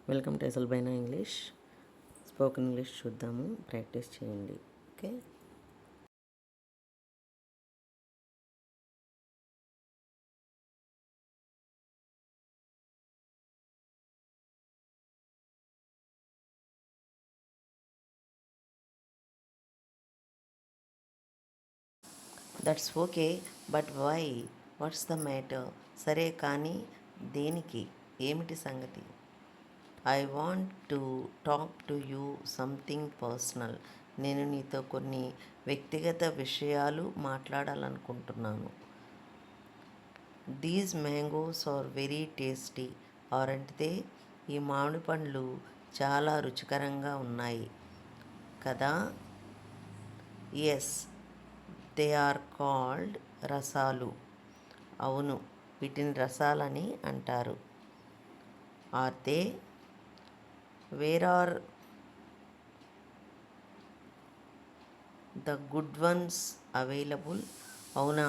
Welcome to ఎసల్బైనా English. Spoken English చూద్దాము, practice చేయండి. Okay. That's okay, but why? What's the matter? సరే కానీ దేనికి? ఏమిటి సంగతి? I want to talk to you something personal. నేను నీతో కొన్ని వ్యక్తిగత విషయాలు మాట్లాడాలనుకుంటున్నాను. These mangoes are very tasty, aren't they? ఈ మామిడి పండ్లు చాలా రుచికరంగా ఉన్నాయి కదా? ఎస్, దే ఆర్ కాల్డ్ రసాలు. అవును, వీటిని రసాలని అంటారు. Are they? Where are the good ones available? అవునా,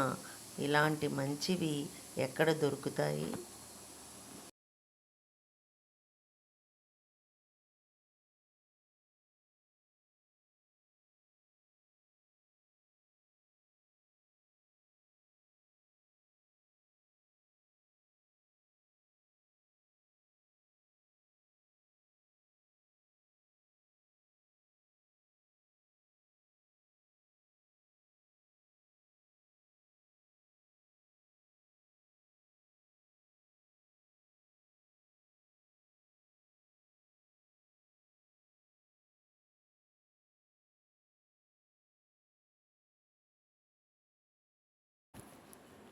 ఇలాంటి మంచివి ఎక్కడ దొరుకుతాయి?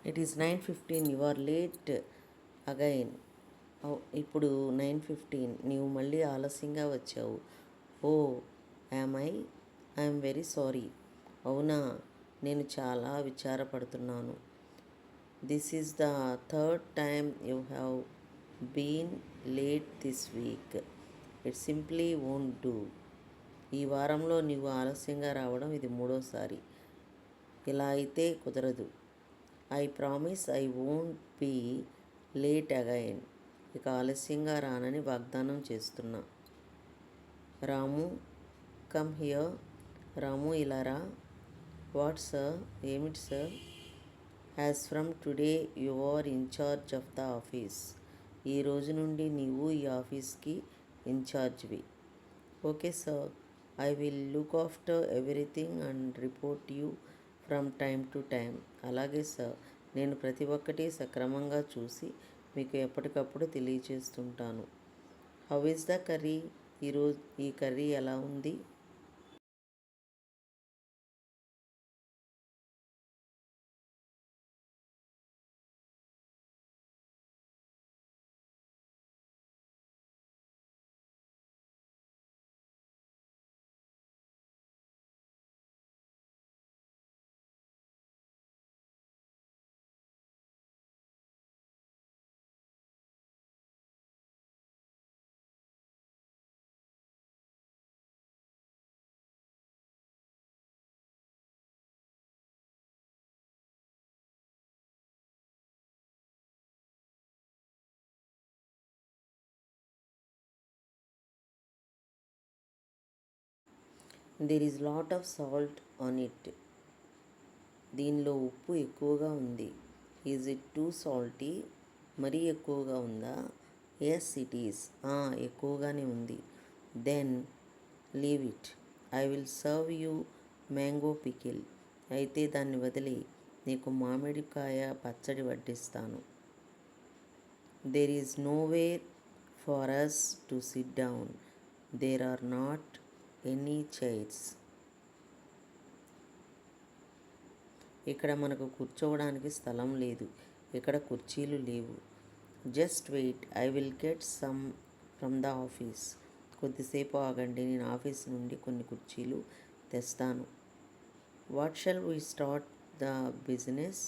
It is 9:15. You are late again. ఇప్పుడు 9:15, నీవు మళ్ళీ ఆలస్యంగా వచ్చావు. Oh, am I'm very sorry. అవునా, నేను చాలా విచారపడుతున్నాను. This is the third time you have been late this week. It simply won't do. ఈ వారంలో నీవు ఆలస్యంగా రావడం ఇది మూడోసారి. ఇలా అయితే కుదరదు. I promise I won't be late again. ఇక ఆలస్యంగా రానని వాగ్దానం చేస్తున్నా. రాము, కమ్ హియర్. రాము, ఇలా రా. What sir? ఏమిటి sir? As from today you are incharge of the office. ఈ రోజు నుండి నీవు ఈ ఆఫీస్కి ఇన్ఛార్జ్వి. Okay sir, I will look after everything and report you from time to time. అలాగే సార్, నేను ప్రతి ఒక్కటి సక్రమంగా చూసి మీకు ఎప్పటికప్పుడు తెలియజేస్తుంటాను. How is the curry? ఈ కర్రీ ఎలా ఉంది? There is lot of salt on it. దీనిలో ఉప్పు ఎక్కువగా ఉంది. Is it too salty? మరీ ఎక్కువగా ఉందా? Yes it is. ఎక్కువగానే ఉంది. Then leave it. I will serve you mango pickle. అయితే దాన్ని వదిలి నీకు మామిడికాయ పచ్చడి వడ్డిస్తాను. There is nowhere far as to sit down. There are not any chairs. ఇక్కడ మనకు కూర్చోవడానికి స్థలం లేదు. ఇక్కడ కుర్చీలు లేవు. Just wait, I will get some from the office. కొద్దిసేపు ఆగండి, నేను ఆఫీస్ నుండి కొన్ని కుర్చీలు తెస్తాను. What shall we start the business?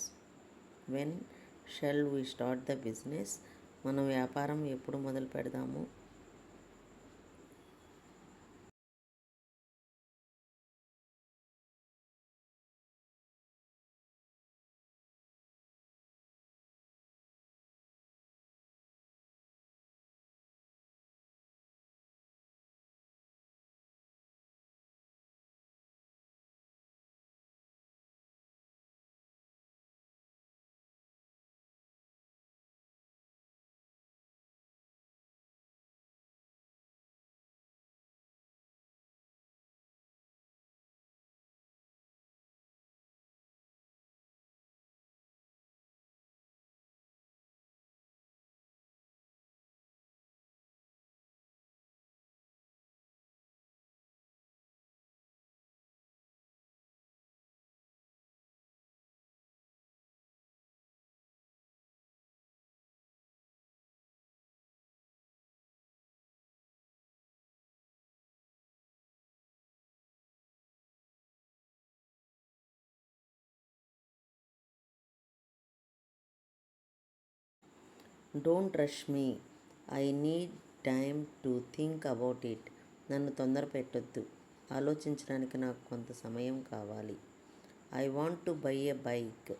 When shall we start the business? మనం వ్యాపారం ఎప్పుడు మొదలు పెడదాము? Don't rush me. I need time to think about it. నన్ను తొందర పెట్టొద్దు. ఆలోచించడానికి నాకు కొంత సమయం కావాలి. I want to buy a bike.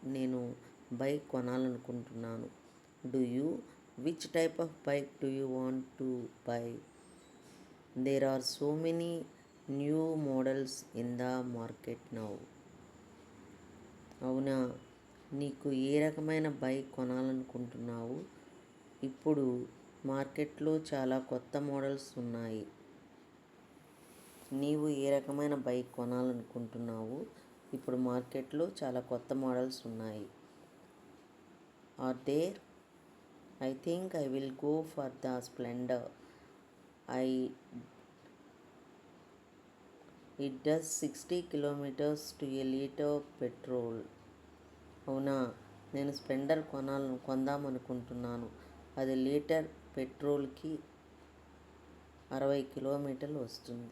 నేను బైక్ కొనాలనుకుంటున్నాను. Do you? Which type of bike do you want to buy? There are so many new models in the market now. అవునా, నీకు ఏ రకమైన బైక్ కొనాలనుకుంటున్నావు? ఇప్పుడు మార్కెట్లో చాలా కొత్త మోడల్స్ ఉన్నాయి. నీవు ఏ రకమైన బైక్ కొనాలనుకుంటున్నావు? ఇప్పుడు మార్కెట్లో చాలా కొత్త మోడల్స్ ఉన్నాయి. Are there? I think I will go for the Splendor. I it does 60 kilometres to a litre petrol. అవునా, నేను స్ప్లెండర్ కొందామనుకుంటున్నాను. అది లీటర్ పెట్రోల్కి 60 కిలోమీటర్లు వస్తుంది.